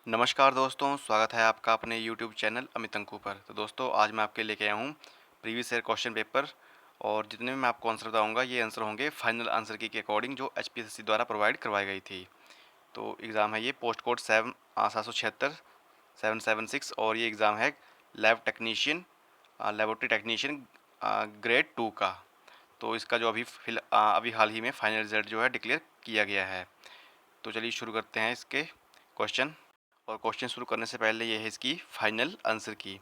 नमस्कार दोस्तों, स्वागत है आपका अपने यूट्यूब चैनल अमित अंकु पर। तो दोस्तों आज मैं आपके लेके आया हूँ प्रीवियस ईयर क्वेश्चन पेपर और जितने भी मैं आपको आंसर बताऊँगा ये आंसर होंगे फाइनल आंसर की के अकॉर्डिंग जो एचपीएससी द्वारा प्रोवाइड करवाई गई थी। तो एग्ज़ाम है ये पोस्ट कोड 776 और ये एग्ज़ाम है lab technician laboratory technician grade 2 का। तो इसका जो अभी हाल ही में फाइनल रिजल्ट जो है डिक्लेयर किया गया है। तो चलिए शुरू करते हैं इसके क्वेश्चन। और क्वेश्चन शुरू करने से पहले ये है इसकी फाइनल आंसर की।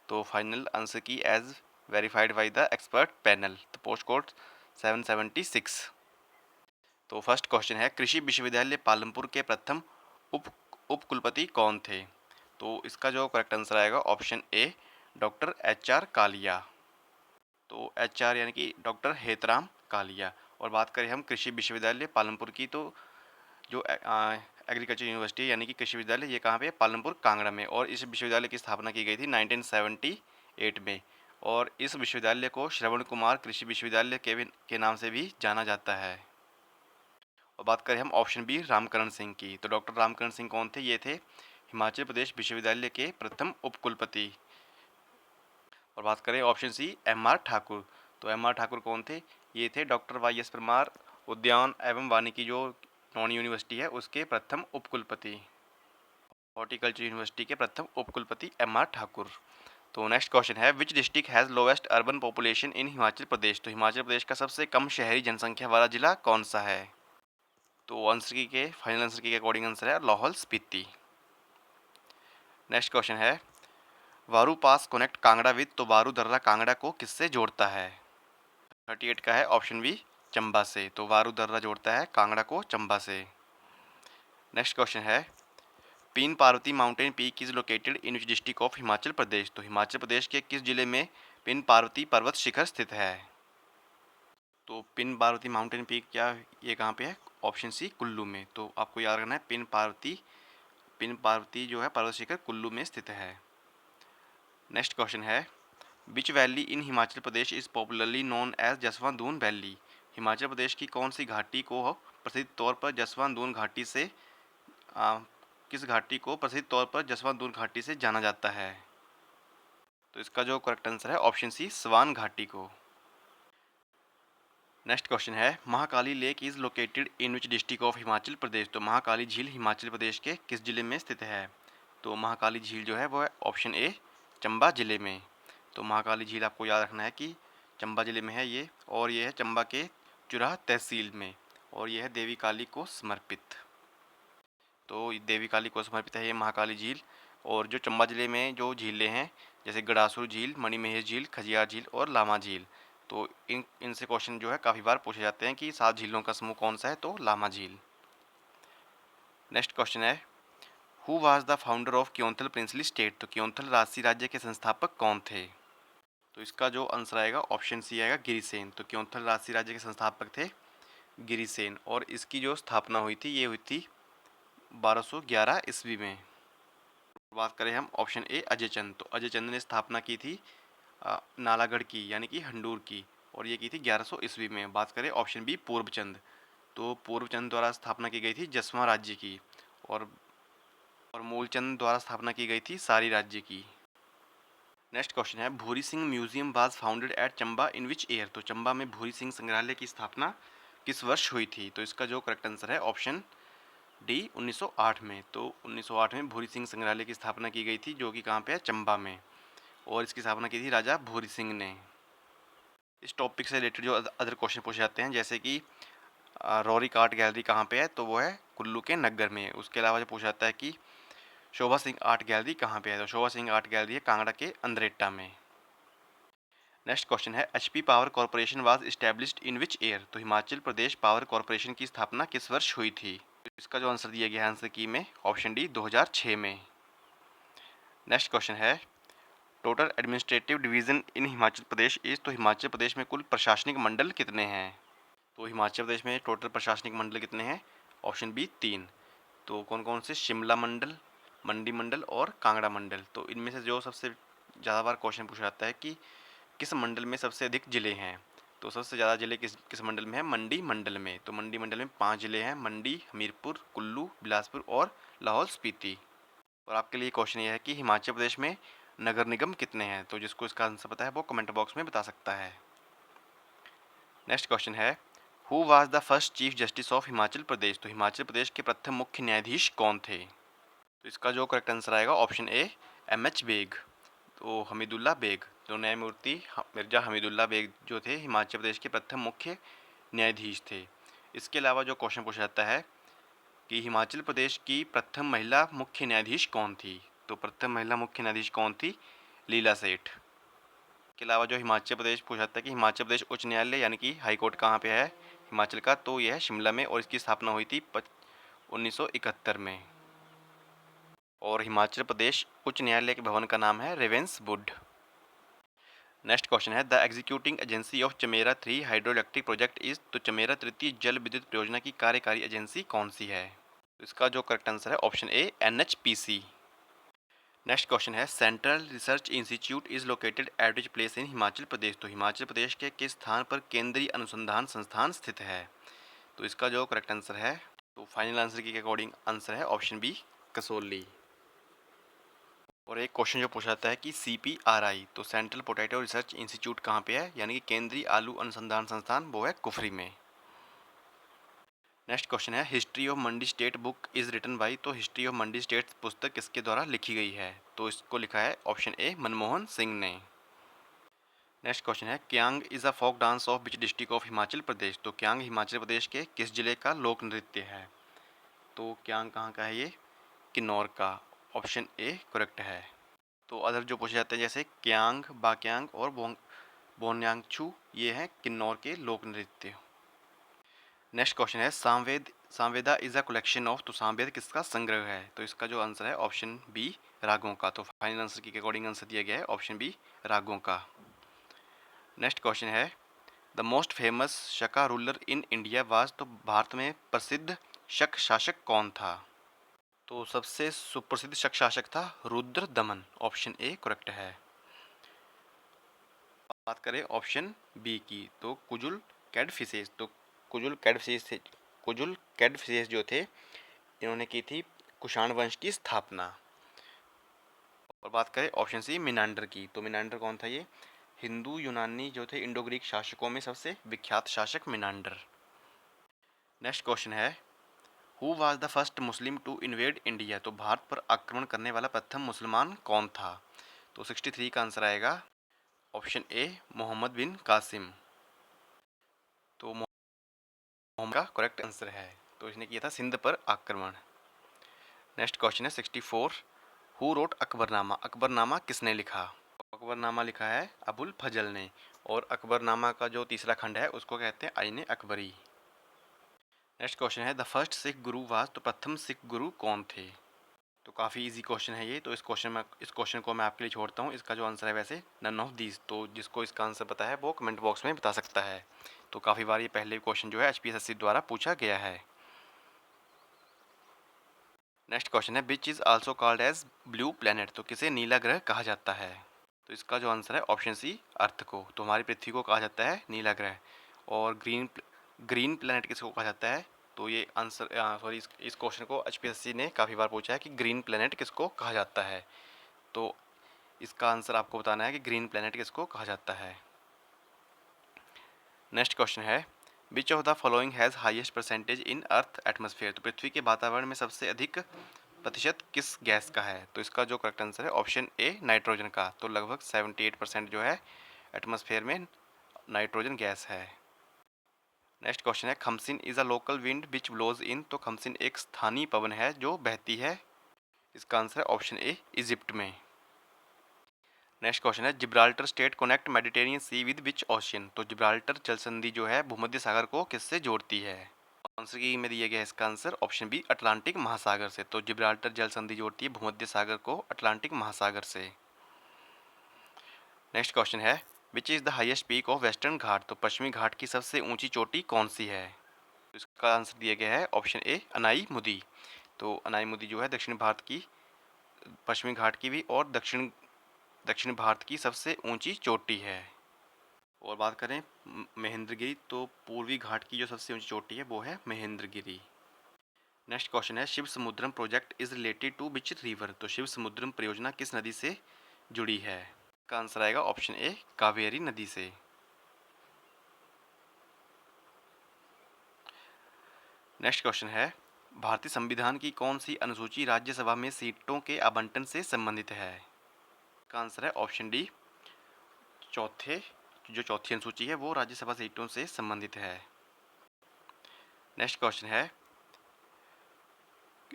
तो फाइनल आंसर की as verified by the expert panel, तो पोस्ट कोड 776। तो फर्स्ट क्वेश्चन है, कृषि विश्वविद्यालय पालमपुर के प्रथम उप उप कुलपति कौन थे? तो इसका जो करेक्ट आंसर आएगा option A, doctor H R Kalia. तो एच आर यानी कि डॉक्टर हेतराम कालिया। और बात करें हम कृषि विश्वविद्यालय पालमपुर की, तो जो एग्रीकल्चर यूनिवर्सिटी यानी कि कृषि विश्वविद्यालय ये कहाँ पे है? पालमपुर कांगड़ा में। और इस विश्वविद्यालय की स्थापना की गई थी 1978 में। और इस विश्वविद्यालय को श्रवण कुमार कृषि विश्वविद्यालय के नाम से भी जाना जाता है। और बात करें हम ऑप्शन बी रामकरण सिंह की, तो डॉक्टर रामकरण सिंह कौन थे? ये थे हिमाचल प्रदेश विश्वविद्यालय के प्रथम उपकुलपति। और बात करें option C M R Thakur, तो एम आर ठाकुर कौन थे? ये थे डॉक्टर वाई एस परमार उद्यान एवं वानिकी जो नॉन यूनिवर्सिटी है उसके प्रथम उपकुलपति। हॉर्टिकल्चर यूनिवर्सिटी के प्रथम उपकुलपति एम आर ठाकुर। तो नेक्स्ट क्वेश्चन है, which district has lowest urban population in Himachal Pradesh? तो हिमाचल प्रदेश का सबसे कम शहरी जनसंख्या वाला जिला कौन सा है? तो आंसर की के फाइनल आंसर की के अकॉर्डिंग आंसर है लाहौल स्पीति। नेक्स्ट क्वेश्चन है, वारू पास कनेक्ट कांगड़ा विद, तो वारू दर्रा कांगड़ा को किससे जोड़ता है? 38 का है ऑप्शन बी चंबा से, तो वारू दर्रा जोड़ता है कांगड़ा को चंबा से। नेक्स्ट क्वेश्चन है, Pin Parvati mountain peak is located in which district of Himachal Pradesh? तो हिमाचल प्रदेश के किस जिले में पिन पार्वती पर्वत शिखर स्थित है? तो पिन पार्वती माउंटेन पीक क्या ये कहाँ पे है? ऑप्शन सी कुल्लू में। तो आपको याद रखना है पिन पार्वती जो है पर्वत शिखर कुल्लू में स्थित है। नेक्स्ट क्वेश्चन है, which valley in Himachal Pradesh is popularly known as Jaswant Doon valley? Himachal Pradesh की कौन सी घाटी को प्रसिद्ध तौर पर जसवंत दून घाटी से आ, किस घाटी को प्रसिद्ध तौर पर जसवंत दून घाटी से जाना जाता है? तो इसका जो करेक्ट आंसर है ऑप्शन सी स्वान घाटी को। नेक्स्ट क्वेश्चन है, Mahakali lake is located in which district of Himachal Pradesh? तो महाकाली झील हिमाचल प्रदेश के किस जिले में स्थित है? तो महाकाली झील जो है वो है ऑप्शन ए चंबा जिले में। तो महाकाली झील आपको याद रखना है कि चंबा जिले में है ये, और ये है चंबा के चुराह तहसील में, और ये है देवी काली को समर्पित। तो देवी काली को समर्पित है ये महाकाली झील। और जो चंबा जिले में जो झीलें हैं जैसे गड़ासुर झील, मणिमहेश झील, खजियार झील और लामा झील, तो इनसे क्वेश्चन जो है काफ़ी बार पूछे जाते हैं कि 7 झीलों का समूह कौन सा है? तो लामा झील। नेक्स्ट क्वेश्चन है, who was the founder of Keonthal princely state? तो क्योंथल राजसी राज्य के संस्थापक कौन थे? तो इसका जो आंसर आएगा ऑप्शन सी आएगा गिरिसेन। तो क्योंथल राजसी राज्य के संस्थापक थे गिरिसेन, और इसकी जो स्थापना हुई थी ये हुई थी 1211 ईस्वी में। बात करें हम ऑप्शन ए अजय चंद, तो अजय चंद ने स्थापना की थी नालागढ़ की यानी कि हंडूर की, और ये की थी 1100 ईस्वी में। बात करें ऑप्शन बी पूर्वचंद, तो पूर्वचंद द्वारा स्थापना की गई थी जसवां राज्य की, और मूलचंद द्वारा स्थापना की गई थी सारी राज्य की। नेक्स्ट क्वेश्चन है, Bhuri Singh museum was founded at Chamba in which year? तो चंबा में भूरी सिंह संग्रहालय की स्थापना किस वर्ष हुई थी? तो इसका जो करेक्ट आंसर है ऑप्शन डी 1908 में। तो 1908 में भूरी सिंह संग्रहालय की स्थापना की गई थी जो कि कहाँ पे है? चंबा में, और इसकी स्थापना की थी राजा भूरी सिंह ने। इस टॉपिक से रिलेटेड जो अदर क्वेश्चन पूछे जाते हैं जैसे कि रॉरिक आर्ट गैलरी कहाँ पे है? तो वो है कुल्लू के नग्गर में। उसके अलावा जो पूछा जाता है कि शोभा सिंह आर्ट गैलरी कहाँ पे है? तो शोभा सिंह आर्ट गैलरी है कांगड़ा के अंद्रेटा में। नेक्स्ट क्वेश्चन है, HP power corporation was established in which year? तो हिमाचल प्रदेश पावर कॉर्पोरेशन की स्थापना किस वर्ष हुई थी? इसका जो आंसर दिया गया है आंसर की में ऑप्शन डी 2006 में। नेक्स्ट क्वेश्चन है, total administrative division in Himachal Pradesh is, तो हिमाचल प्रदेश में कुल प्रशासनिक मंडल कितने हैं? तो हिमाचल प्रदेश में टोटल प्रशासनिक मंडल कितने हैं? Option B 3। तो कौन कौन से? शिमला मंडल, मंडी मंडल और कांगड़ा मंडल। तो इनमें से जो सबसे ज़्यादा बार क्वेश्चन पूछा जाता है कि किस मंडल में सबसे अधिक जिले हैं? तो सबसे ज़्यादा जिले किस किस मंडल में है? मंडी मंडल में। तो मंडी मंडल में 5 जिले हैं, मंडी, हमीरपुर, कुल्लू, बिलासपुर और लाहौल स्पीति। और आपके लिए क्वेश्चन ये है कि हिमाचल प्रदेश में नगर निगम कितने हैं, तो जिसको इसका आंसर पता है वो कमेंट बॉक्स में बता सकता है। नेक्स्ट क्वेश्चन है, who was the first chief justice of Himachal Pradesh, तो हिमाचल प्रदेश के प्रथम मुख्य न्यायाधीश कौन थे? तो इसका जो करेक्ट आंसर आएगा ऑप्शन ए एम.एच. बेग, तो हमीदुल्ला बेग, तो न्यायमूर्ति मिर्जा हमीदुल्ला बेग जो थे हिमाचल प्रदेश के प्रथम मुख्य न्यायाधीश थे। इसके अलावा जो क्वेश्चन पूछा जाता है कि हिमाचल प्रदेश की प्रथम महिला मुख्य न्यायाधीश कौन थी, तो प्रथम महिला मुख्य न्यायाधीश कौन थी? लीला सेठ। के अलावा जो हिमाचल प्रदेश पूछा जाता है कि हिमाचल प्रदेश उच्च न्यायालय यानी कि हाई कोर्ट कहाँ पे है हिमाचल का, तो यह है शिमला में और इसकी स्थापना हुई थी 1971 में। और हिमाचल प्रदेश उच्च न्यायालय के भवन का नाम है रेवेंसवुड। नेक्स्ट क्वेश्चन है, the executing agency of Chamera 3 hydro electric project is, तो चमेरा तृतीय जल विद्युत परियोजना की कार्यकारी एजेंसी कौन सी है? तो इसका जो करेक्ट आंसर है option A NHPC। Next question है, central research institute is located at which place in Himachal Pradesh, तो हिमाचल प्रदेश के किस स्थान पर केंद्रीय अनुसंधान संस्थान स्थित है? तो इसका जो करेक्ट आंसर है, तो फाइनल आंसर के अकॉर्डिंग आंसर है ऑप्शन बी कसोली। और एक क्वेश्चन जो पूछा जाता है कि CPRI, तो सेंट्रल पोटैटो रिसर्च इंस्टीट्यूट कहाँ पे है, यानी कि केंद्रीय आलू अनुसंधान संस्थान, वो है कुफरी में। नेक्स्ट क्वेश्चन है, history of Mandi state book is written by, तो हिस्ट्री ऑफ मंडी स्टेट पुस्तक किसके द्वारा लिखी गई है? तो इसको लिखा है ऑप्शन ए मनमोहन सिंह ने। नेक्स्ट क्वेश्चन है, Kyang is a folk dance of which district of Himachal Pradesh, तो क्यांग हिमाचल प्रदेश के किस जिले का लोक नृत्य है? तो क्यांग कहाँ का है ये? किन्नौर का, ऑप्शन ए करेक्ट है। तो अदर जो पूछे जाते हैं जैसे क्यांग, बाक्यांग और बोन्यांगछू, ये हैं किन्नौर के लोक नृत्य। नेक्स्ट क्वेश्चन है, Samaveda is a collection of, तो सामवेद किसका संग्रह है? तो इसका जो आंसर है ऑप्शन बी रागों का, तो फाइनल आंसर के अकॉर्डिंग आंसर दिया गया है ऑप्शन बी रागों का। नेक्स्ट क्वेश्चन है, the most famous Shaka ruler in India was, तो भारत में प्रसिद्ध शक शासक कौन था? तो सबसे सुप्रसिद्ध शक शासक था रुद्र दमन, ऑप्शन ए करेक्ट है। बात करें ऑप्शन बी की, तो कुजुल कैडफिसेस, तो कुजुल कैडफिसेस जो थे इन्होंने की थी कुषाण वंश की स्थापना। और बात करें ऑप्शन सी मिनांडर की, तो मिनांडर कौन था? ये हिंदू यूनानी जो थे इंडो ग्रीक शासकों में सबसे विख्यात शासक मिनांडर। नेक्स्ट क्वेश्चन है, who was the first Muslim to invade India, तो भारत पर आक्रमण करने वाला प्रथम मुसलमान कौन था? तो 63 का आंसर आएगा ऑप्शन ए मोहम्मद बिन कासिम, तो मोहम्मद का करेक्ट आंसर है, तो इसने किया था सिंध पर आक्रमण। नेक्स्ट क्वेश्चन है 64, हु रोट अकबरनामा, अकबरनामा किसने लिखा? अकबरनामा लिखा है अबुल फजल ने, और अकबरनामा का जो तीसरा खंड है उसको कहते हैं आईने अकबरी। नेक्स्ट क्वेश्चन है, the first Sikh Guru was, तो प्रथम सिख गुरु कौन थे? तो काफ़ी इजी क्वेश्चन है ये, तो इस क्वेश्चन को मैं आपके लिए छोड़ता हूँ। इसका जो आंसर है वैसे नन ऑफ दीज, तो जिसको इसका आंसर पता है वो कमेंट बॉक्स में बता सकता है। तो काफ़ी बार ये पहले क्वेश्चन जो है HPSSC द्वारा पूछा गया है। नेक्स्ट क्वेश्चन है, which is also called as blue planet, तो किसे नीला ग्रह कहा जाता है? तो इसका जो आंसर है ऑप्शन सी अर्थ को, तो हमारी पृथ्वी को कहा जाता है नीला ग्रह। और ग्रीन प्लैनेट किसको कहा जाता है? तो ये आंसर सॉरी इस क्वेश्चन को HPSC ने काफ़ी बार पूछा है कि ग्रीन प्लैनेट किसको कहा जाता है। तो इसका आंसर आपको बताना है कि ग्रीन प्लैनेट किसको कहा जाता है। नेक्स्ट क्वेश्चन है, विच of the following has highest percentage in earth atmosphere, तो पृथ्वी के वातावरण में सबसे अधिक प्रतिशत किस गैस का है? तो इसका जो करेक्ट आंसर है ऑप्शन ए नाइट्रोजन का, तो लगभग 78% जो है एटमॉस्फेयर में नाइट्रोजन गैस है। नेक्स्ट क्वेश्चन है, khamsin is a local wind which blows in, तो खमसिन एक स्थानीय पवन है जो बहती है, इसका आंसर है ऑप्शन ए इजिप्ट में। नेक्स्ट क्वेश्चन है, Gibraltar state connect Mediterranean sea with which ocean, तो जिब्राल्टर जल संधि जो है भूमध्य सागर को किससे जोड़ती है? आंसर की में दिया गया है इसका आंसर ऑप्शन बी अटलांटिक महासागर से, तो जिब्राल्टर जल संधि जोड़ती है भूमध्य सागर को अटलांटिक महासागर से। नेक्स्ट क्वेश्चन है, which is the highest peak of western Ghat, तो पश्चिमी घाट की सबसे ऊंची चोटी कौन सी है? तो इसका आंसर दिया गया है ऑप्शन ए अनाई मुदी, तो अनाई मुदी जो है दक्षिण भारत की पश्चिमी घाट की भी और दक्षिण भारत की सबसे ऊंची चोटी है। और बात करें महेंद्रगिरी, तो पूर्वी घाट की जो सबसे ऊंची चोटी है वो है महेंद्रगिरी। नेक्स्ट क्वेश्चन है Shiva Samudram project is related to which river. तो शिव समुद्रम परियोजना किस नदी से जुड़ी है? का आंसर आएगा ऑप्शन ए कावेरी नदी से। नेक्स्ट क्वेश्चन है भारतीय संविधान की कौन सी अनुसूची राज्यसभा में सीटों के आवंटन से संबंधित है? का आंसर है ऑप्शन डी चौथी अनुसूची है वो राज्यसभा सीटों से संबंधित है। नेक्स्ट क्वेश्चन है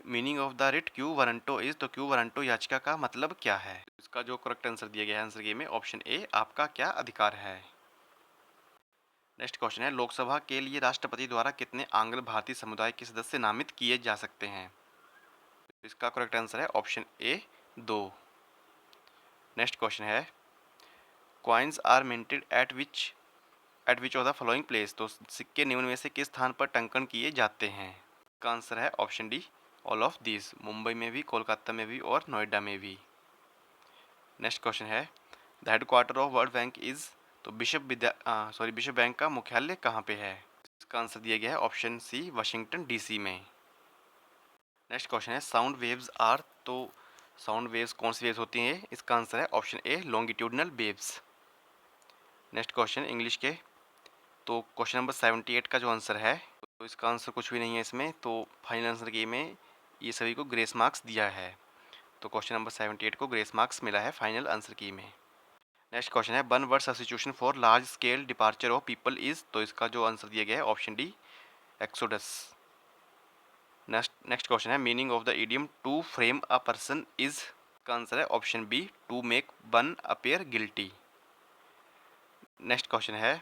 meaning of the writ quo warranto is. तो क्यू वारंटो याचिका का मतलब क्या है? इसका जो करेक्ट आंसर दिया गया है आंसर के में ऑप्शन ए आपका क्या अधिकार है। नेक्स्ट क्वेश्चन है लोकसभा के लिए राष्ट्रपति द्वारा कितने आंग्ल भारतीय समुदाय के सदस्य नामित किए जा सकते हैं? इसका करेक्ट आंसर है ऑप्शन ए 2। नेक्स्ट क्वेश्चन है coins are minted at which of the following place. तो सिक्के निम्न में से किस स्थान पर टंकन किए जाते हैं? इसका आंसर है option D all of this, Mumbai में भी, कोलकाता में भी और नोएडा में भी। नेक्स्ट क्वेश्चन है the headquarter of world bank is. तो विश्व बैंक का मुख्यालय कहाँ पे है? इसका आंसर दिया गया है ऑप्शन सी वाशिंगटन डीसी में। नेक्स्ट क्वेश्चन है साउंड वेव्स आर। तो साउंड वेव्स कौन सी वेव्स होती हैं? इसका आंसर है ऑप्शन ए longitudinal waves. Next question English के। तो क्वेश्चन नंबर 78 का जो आंसर है तो इसका आंसर कुछ भी नहीं है इसमें, तो फाइनल आंसर के में ये सभी को ग्रेस मार्क्स दिया है। तो क्वेश्चन नंबर 78 को ग्रेस मार्क्स मिला है फाइनल आंसर की में। नेक्स्ट क्वेश्चन है one word substitution for large scale departure of people is. तो इसका जो आंसर दिया गया है option D exodus. Next question है meaning of the idiom to frame a person is. का आंसर है option B to make one appear guilty. Next question है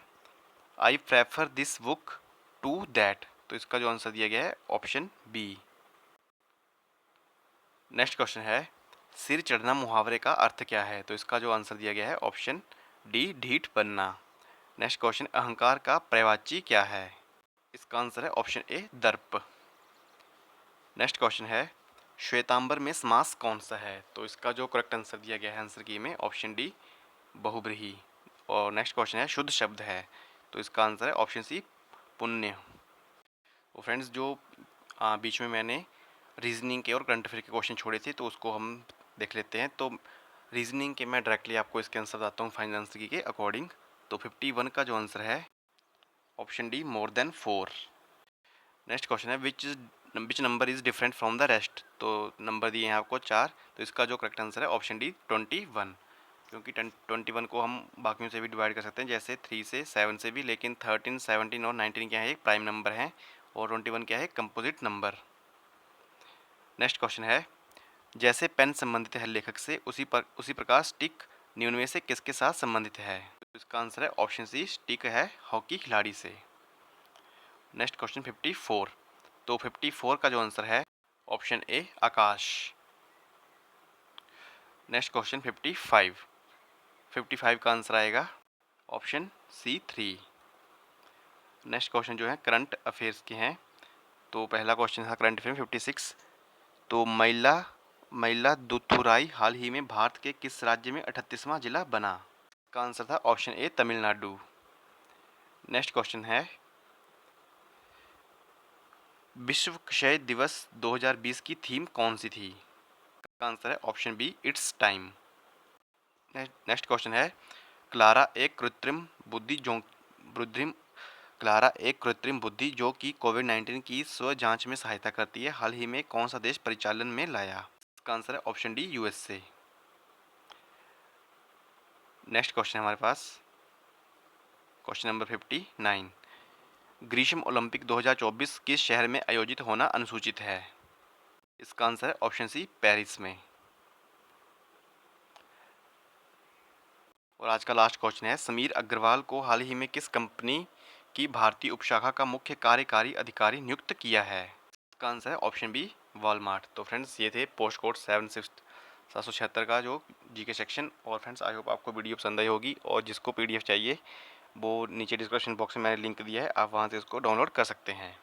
I prefer this book to that. तो इसका जो आंसर दिया गया है ऑप्शन बी। नेक्स्ट क्वेश्चन है सिर चढ़ना मुहावरे का अर्थ क्या है? तो इसका जो आंसर दिया गया है ऑप्शन डी ढीठ बनना। नेक्स्ट क्वेश्चन अहंकार का पर्यायवाची क्या है? इसका आंसर है ऑप्शन ए दर्प। नेक्स्ट क्वेश्चन है श्वेतांबर में समास कौन सा है? तो इसका जो करेक्ट आंसर दिया गया है आंसर की में ऑप्शन डी बहुब्रीहि। और नेक्स्ट क्वेश्चन है शुद्ध शब्द है। तो इसका आंसर है ऑप्शन सी पुण्य। तो फ्रेंड्स जो बीच में मैंने रीजनिंग के और करंट अफेयर के क्वेश्चन छोड़े थे तो उसको हम देख लेते हैं। तो रीजनिंग के मैं डायरेक्टली आपको इसके आंसर बताता हूँ फाइनल आंसर की के अकॉर्डिंग। तो 51 का जो आंसर है option D more than 4। Next question है which number is different from the rest. तो नंबर दिए हैं आपको 4। तो इसका जो करेक्ट आंसर है ऑप्शन डी 21, क्योंकि 21 को हम बाकियों से भी डिवाइड कर सकते हैं जैसे 3 से 7 से भी, लेकिन 13, 17 और 19 क्या है एक प्राइम नंबर है और 21 क्या है कंपोजिट नंबर। नेक्स्ट क्वेश्चन है जैसे पेन संबंधित है लेखक से उसी प्रकार स्टिक निम्न में से किसके साथ संबंधित है? तो इसका आंसर है ऑप्शन सी स्टिक है हॉकी खिलाड़ी से। Next question 54। तो 54 का जो आंसर है ऑप्शन ए आकाश। नेक्स्ट क्वेश्चन 55 का आंसर आएगा ऑप्शन सी 3। नेक्स्ट क्वेश्चन जो है करंट अफेयर्स के हैं। तो पहला क्वेश्चन था करंट अफेयर 56। तो मयिलादुथुराई हाल ही में भारत के किस राज्य में 38वां जिला बना? का आंसर था option A Tamil Nadu. Next question है विश्व क्षय दिवस 2020 की थीम कौन सी थी? का आंसर है option B it's time. Next question है क्लारा एक कृत्रिम बुद्धि जो कि कोविड-19 की स्व जांच में सहायता करती है हाल ही में कौन सा देश परिचालन में लाया? इसका आंसर है option D USA. Next question है हमारे पास क्वेश्चन नंबर 59। ग्रीष्म ओलंपिक 2024 किस शहर में आयोजित होना अनुसूचित है? इसका आंसर है ऑप्शन सी पेरिस में। और आज का लास्ट क्वेश्चन है समीर अग्रवाल को हाल ही में किस कंपनी की भारतीय उपशाखा का मुख्य कार्यकारी अधिकारी नियुक्त किया है? इसका आंसर है ऑप्शन बी वॉलमार्ट। तो फ्रेंड्स ये थे पोस्ट कोड 776 का जो जीके सेक्शन। और फ्रेंड्स आई होप आपको वीडियो पसंद आई होगी और जिसको पीडीएफ चाहिए वो नीचे डिस्क्रिप्शन बॉक्स में मैंने लिंक दिया है, आप वहाँ से इसको डाउनलोड कर सकते हैं।